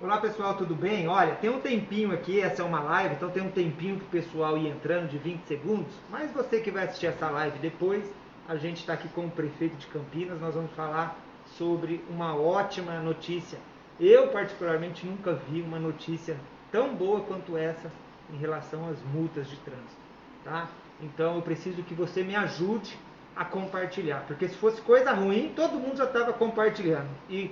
Olá pessoal, tudo bem? Olha, tem um tempinho aqui, essa é uma live, então tem um tempinho para o pessoal ir entrando de 20 segundos, mas você que vai assistir essa live depois, a gente está aqui com o prefeito de Campinas, nós vamos falar sobre uma ótima notícia. Eu particularmente nunca vi uma notícia tão boa quanto essa em relação às multas de trânsito, tá? Então eu preciso que você me ajude a compartilhar, porque se fosse coisa ruim, todo mundo já estava compartilhando. E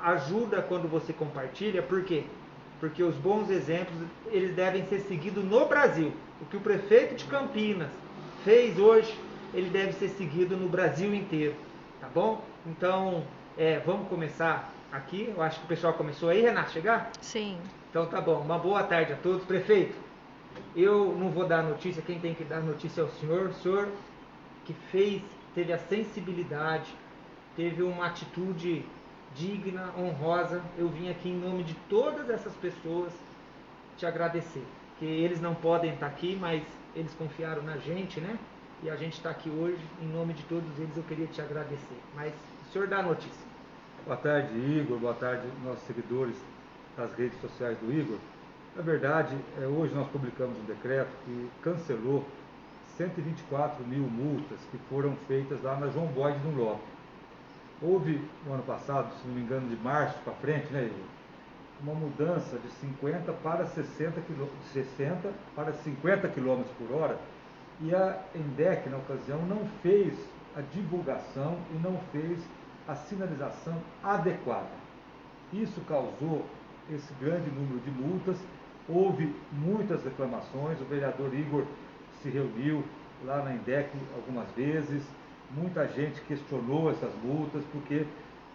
ajuda quando você compartilha, por quê? Porque os bons exemplos, eles devem ser seguidos no Brasil. O que o prefeito de Campinas fez hoje, ele deve ser seguido no Brasil inteiro, tá bom? Então, vamos começar aqui. Eu acho que o pessoal começou aí, Renato, chegar? Sim. Então tá bom, uma boa tarde a todos. Prefeito, eu não vou dar a notícia, quem tem que dar a notícia é o senhor que teve a sensibilidade, teve uma atitude digna, honrosa. Eu vim aqui em nome de todas essas pessoas te agradecer, que eles não podem estar aqui, mas eles confiaram na gente, né? E a gente está aqui hoje, em nome de todos eles, eu queria te agradecer. Mas o senhor dá a notícia. Boa tarde, Igor. Boa tarde, nossos seguidores das redes sociais do Igor. Na verdade, hoje nós publicamos um decreto que cancelou 124 mil multas que foram feitas lá na João Boyd do Dunlop. Houve, no ano passado, se não me engano, de março para frente, né, Igor, uma mudança de 50 para 60 para 50 km por hora, e a ENDEC, na ocasião, não fez a divulgação e não fez a sinalização adequada. Isso causou esse grande número de multas. Houve muitas reclamações, o vereador Igor se reuniu lá na ENDEC algumas vezes, muita gente questionou essas multas, porque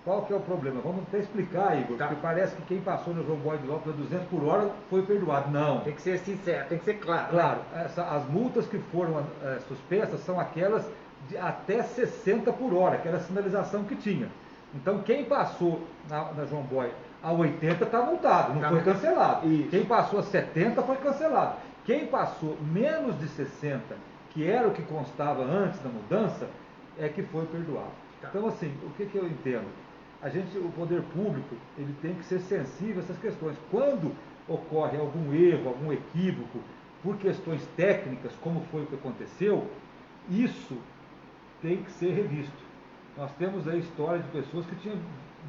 qual que é o problema? Vamos até explicar, Igor, Tá. porque parece que quem passou no João Boyd Lopes a 200 por hora foi perdoado. Não. Tem que ser sincero, tem que ser claro. Claro, as multas que foram suspensas são aquelas de até 60 por hora, que era a sinalização que tinha. Então, quem passou na João Boyd a 80 está multado, não foi cancelado. Isso. Quem passou a 70 foi cancelado. Quem passou menos de 60, que era o que constava antes da mudança, é que foi perdoado. Tá. Então, assim, o que eu entendo? O poder público, ele tem que ser sensível a essas questões. Quando ocorre algum erro, algum equívoco, por questões técnicas, como foi o que aconteceu, isso tem que ser revisto. Nós temos aí histórias de pessoas que tinham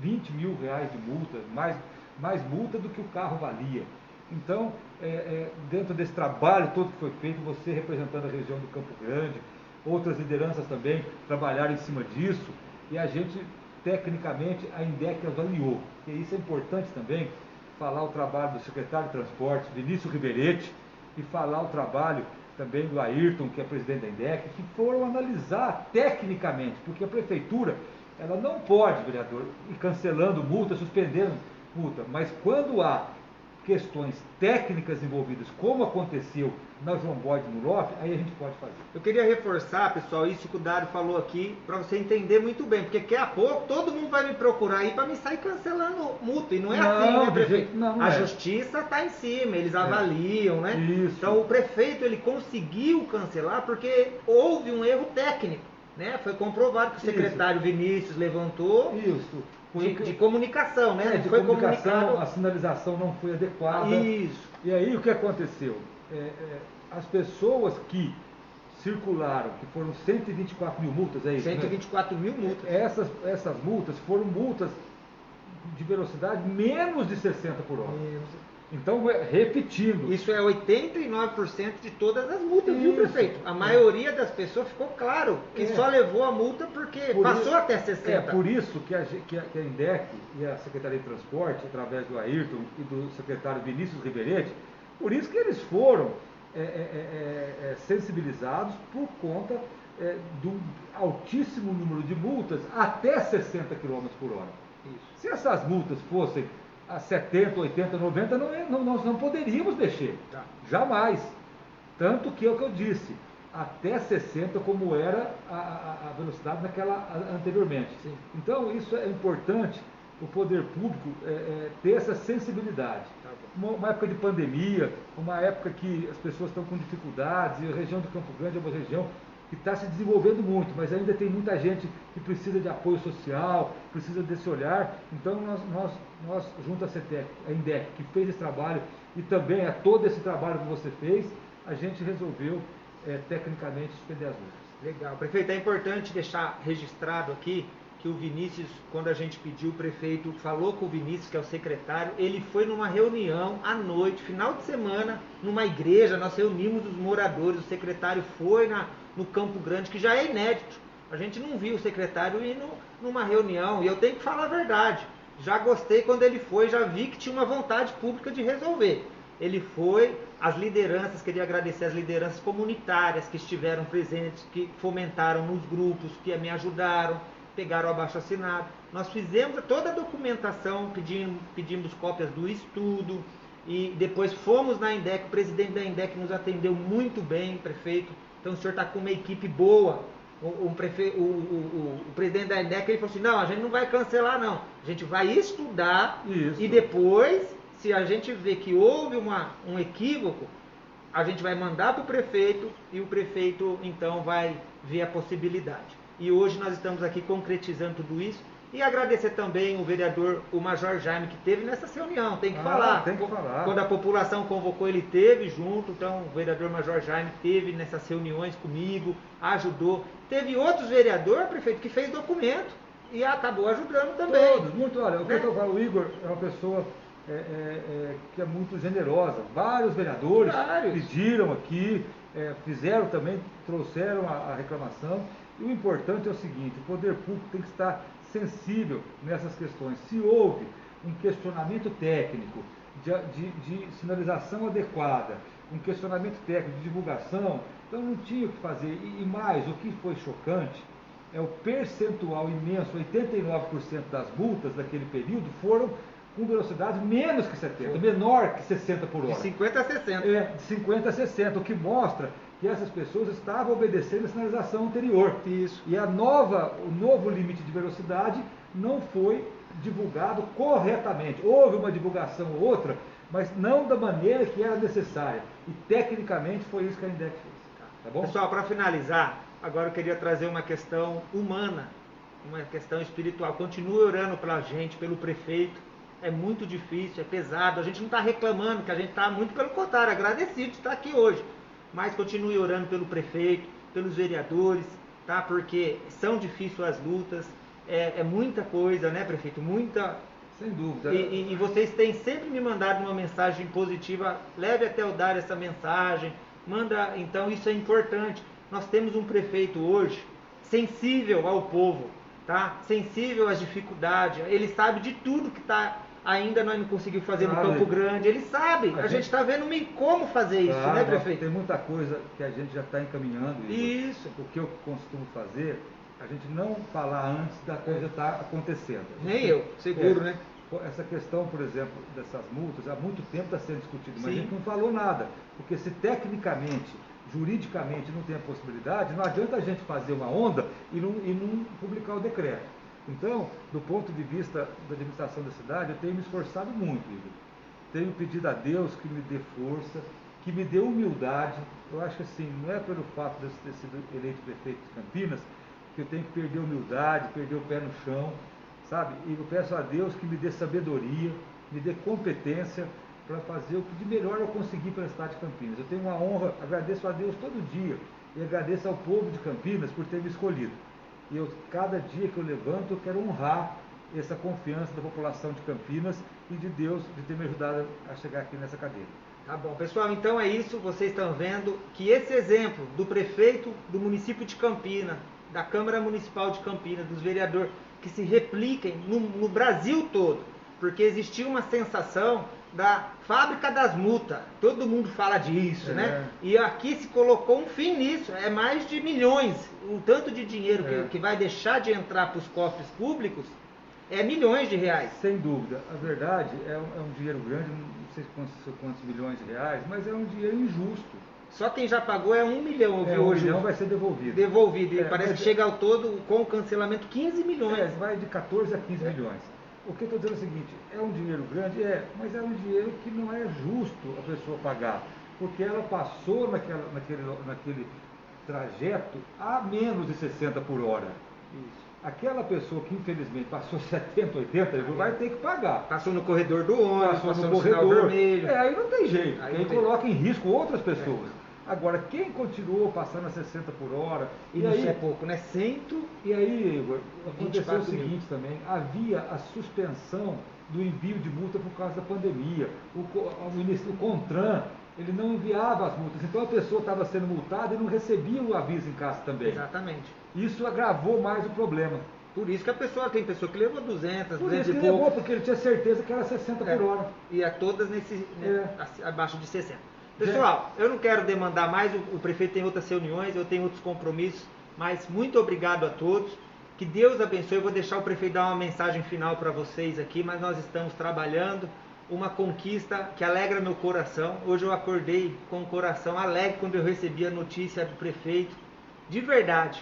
20 mil reais de multa, mais multa do que o carro valia. Então, dentro desse trabalho todo que foi feito, você representando a região do Campo Grande, outras lideranças também trabalharam em cima disso, e a gente, tecnicamente, a INDEC avaliou. E isso é importante também, falar o trabalho do secretário de Transportes, Vinícius Riberetti, e falar o trabalho também do Ayrton, que é presidente da INDEC, que foram analisar tecnicamente, porque a prefeitura, ela não pode, vereador, ir cancelando multa, suspendendo multa, mas quando há questões técnicas envolvidas, como aconteceu na João Boyd no Dunlop, aí a gente pode fazer. Eu queria reforçar, pessoal, isso que o Dário falou aqui, para você entender muito bem, porque daqui a pouco todo mundo vai me procurar aí para me sair cancelando multa, e não é assim, né, prefeito? A justiça está em cima, eles avaliam, né? Isso. Então o prefeito, ele conseguiu cancelar porque houve um erro técnico, né? Foi comprovado que o secretário Vinícius levantou. Isso. De comunicação, né? De comunicação, a sinalização não foi adequada. Isso. E aí o que aconteceu? As pessoas que circularam, que foram 124 mil multas, é isso? 124 mil multas. Essas multas foram multas de velocidade menos de 60 por hora. Então, repetindo. Isso é 89% de todas as multas, viu, prefeito? A maioria das pessoas ficou claro que só levou a multa porque passou até 60. É por isso que a INDEC e a Secretaria de Transporte, através do Ayrton e do secretário Vinícius Riberetti, por isso que eles foram sensibilizados por conta do altíssimo número de multas até 60 km por hora. Isso. Se essas multas fossem a 70, 80, 90, nós não poderíamos mexer. Tá. Jamais. Tanto que é o que eu disse, até 60, como era a velocidade anteriormente. Sim. Então, isso é importante, o poder público ter essa sensibilidade. Tá Uma época de pandemia, uma época que as pessoas estão com dificuldades, e a região do Campo Grande é uma região que está se desenvolvendo muito, mas ainda tem muita gente que precisa de apoio social, precisa desse olhar. Então nós junto à CETEC, a INDEC, que fez esse trabalho, e também a todo esse trabalho que você fez, a gente resolveu tecnicamente suspender as lutas. Legal. Prefeito, é importante deixar registrado aqui que o Vinícius, quando a gente pediu, o prefeito falou com o Vinícius, que é o secretário, ele foi numa reunião à noite, final de semana, numa igreja, nós reunimos os moradores, o secretário foi no Campo Grande, que já é inédito. A gente não viu o secretário ir numa reunião, e eu tenho que falar a verdade. Já gostei quando ele foi, já vi que tinha uma vontade pública de resolver. Ele foi, as lideranças, queria agradecer as lideranças comunitárias que estiveram presentes, que fomentaram nos grupos, que me ajudaram, pegaram o abaixo-assinado. Nós fizemos toda a documentação, pedimos cópias do estudo, e depois fomos na INDEC, o presidente da INDEC nos atendeu muito bem, prefeito. Então o senhor está com uma equipe boa. O presidente da INDEC ele falou assim, não, a gente não vai cancelar não, a gente vai estudar. Isso. E depois, se a gente vê que houve um equívoco, a gente vai mandar para o prefeito e o prefeito então vai ver a possibilidade. E hoje nós estamos aqui concretizando tudo isso. E agradecer também o vereador, o Major Jaime, que teve nessa reunião, tem que falar. Tem que falar. Quando a população convocou, ele teve junto, então o vereador Major Jaime teve nessas reuniões comigo, ajudou. Teve outros vereadores, prefeito, que fez documento e acabou ajudando também. Todos, muito, olha, o que eu estou falando, o Igor é uma pessoa que é muito generosa. Vários vereadores pediram aqui, fizeram também, trouxeram a reclamação. E o importante é o seguinte, o poder público tem que estar sensível nessas questões. Se houve um questionamento técnico, de sinalização adequada, um questionamento técnico de divulgação, então não tinha o que fazer. E mais, o que foi chocante é o percentual imenso, 89% das multas daquele período foram com velocidade menos que 70, menor que 60 por hora. De 50 a 60. De 50 a 60, o que mostra que essas pessoas estavam obedecendo a sinalização anterior. Isso. E o novo limite de velocidade não foi divulgado corretamente. Houve uma divulgação ou outra, mas não da maneira que era necessária. E tecnicamente foi isso que a INDEC fez. Tá bom? Pessoal, para finalizar, agora eu queria trazer uma questão humana, uma questão espiritual. Continue orando pela gente, pelo prefeito. É muito difícil, é pesado. A gente não está reclamando, que a gente está muito pelo contrário, agradecido de estar aqui hoje. Mas continue orando pelo prefeito, pelos vereadores, tá? Porque são difíceis as lutas, é muita coisa, né, prefeito? Muita. Sem dúvida. E vocês têm sempre me mandado uma mensagem positiva, leve até eu dar essa mensagem, manda, então isso é importante. Nós temos um prefeito hoje sensível ao povo, tá? Sensível às dificuldades, ele sabe de tudo que está. Ainda nós não conseguimos fazer no Campo Grande, ele sabe, a gente está vendo meio como fazer isso, né, prefeito? Tem muita coisa que a gente já está encaminhando. Isso. O que eu costumo fazer, a gente não falar antes da coisa estar acontecendo. Nem eu, seguro, né? Essa questão, por exemplo, dessas multas, há muito tempo está sendo discutido, mas Sim. a gente não falou nada, porque se tecnicamente, juridicamente não tem a possibilidade, não adianta a gente fazer uma onda e não publicar o decreto. Então, do ponto de vista da administração da cidade, eu tenho me esforçado muito, Igor. Tenho pedido a Deus que me dê força, que me dê humildade. Eu acho que assim, não é pelo fato de eu ter sido eleito prefeito de Campinas, que eu tenho que perder a humildade, perder o pé no chão, sabe? E eu peço a Deus que me dê sabedoria, me dê competência para fazer o que de melhor eu conseguir para a cidade de Campinas. Eu tenho uma honra, agradeço a Deus todo dia e agradeço ao povo de Campinas por ter me escolhido. E cada dia que eu levanto, eu quero honrar essa confiança da população de Campinas e de Deus de ter me ajudado a chegar aqui nessa cadeira. Tá bom, pessoal, então é isso, vocês estão vendo que esse exemplo do prefeito do município de Campinas, da Câmara Municipal de Campinas, dos vereadores, que se repliquem no Brasil todo, porque existia uma sensação da fábrica das multas, todo mundo fala disso, né? E aqui se colocou um fim nisso, é mais de milhões, o tanto de dinheiro que vai deixar de entrar para os cofres públicos, é milhões de reais. Sem dúvida, a verdade é um dinheiro grande, não sei quantos milhões de reais, mas é um dinheiro injusto. Só quem já pagou é 1 milhão, eu vi hoje. 1 milhão vai ser devolvido. E parece que chega ao todo, com o cancelamento, 15 milhões. Vai de 14 a 15 milhões. O que eu estou dizendo é o seguinte, é um dinheiro grande? Mas é um dinheiro que não é justo a pessoa pagar, porque ela passou naquele trajeto a menos de 60 por hora. Isso. Aquela pessoa que infelizmente passou 70, 80, ele vai ter que pagar. Passou no corredor do ônibus, Passou no no sinal corredor. vermelho. Aí não tem jeito, Aí porque não aí tem. coloca em risco outras pessoas. Agora, quem continuou passando a 60 por hora, E aí, isso é pouco, né? e aí, Igor, aconteceu o 24 mil. seguinte também, havia a suspensão do envio de multa por causa da pandemia. O CONTRAN, ele não enviava as multas, então a pessoa estava sendo multada e não recebia o aviso em casa também. Exatamente. Isso agravou mais o problema. Por isso que tem pessoa que levou 200, Por 200 isso e que pouco. levou, porque ele tinha certeza que era 60 por hora. E a todas É. abaixo de 60. Pessoal, eu não quero demandar mais, o prefeito tem outras reuniões, eu tenho outros compromissos, mas muito obrigado a todos. Que Deus abençoe. Eu vou deixar o prefeito dar uma mensagem final para vocês aqui, mas nós estamos trabalhando uma conquista que alegra meu coração. Hoje eu acordei com o coração alegre quando eu recebi a notícia do prefeito. De verdade,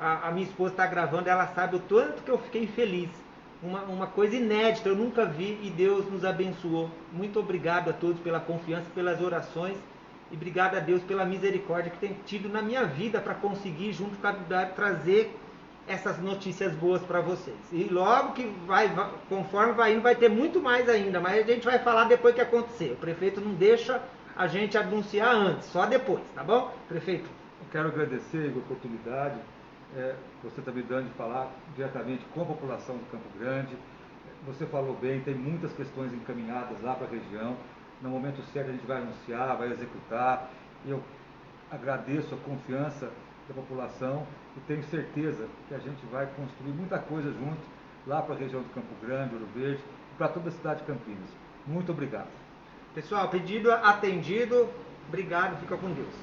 a minha esposa está gravando, ela sabe o tanto que eu fiquei feliz. Uma coisa inédita, eu nunca vi e Deus nos abençoou. Muito obrigado a todos pela confiança, pelas orações e obrigado a Deus pela misericórdia que tem tido na minha vida para conseguir, junto com a comunidade, trazer essas notícias boas para vocês. E logo que conforme vai indo, vai ter muito mais ainda, mas a gente vai falar depois que acontecer. O prefeito não deixa a gente anunciar antes, só depois, tá bom, prefeito? Eu quero agradecer a oportunidade, você está me dando de falar diretamente com a população do Campo Grande. Você falou bem, tem muitas questões encaminhadas lá para a região. No momento certo a gente vai anunciar, vai executar. Eu agradeço a confiança da população e tenho certeza que a gente vai construir muita coisa junto lá para a região do Campo Grande, Ouro Verde e para toda a cidade de Campinas. Muito obrigado. Pessoal, pedido atendido. Obrigado, fica com Deus.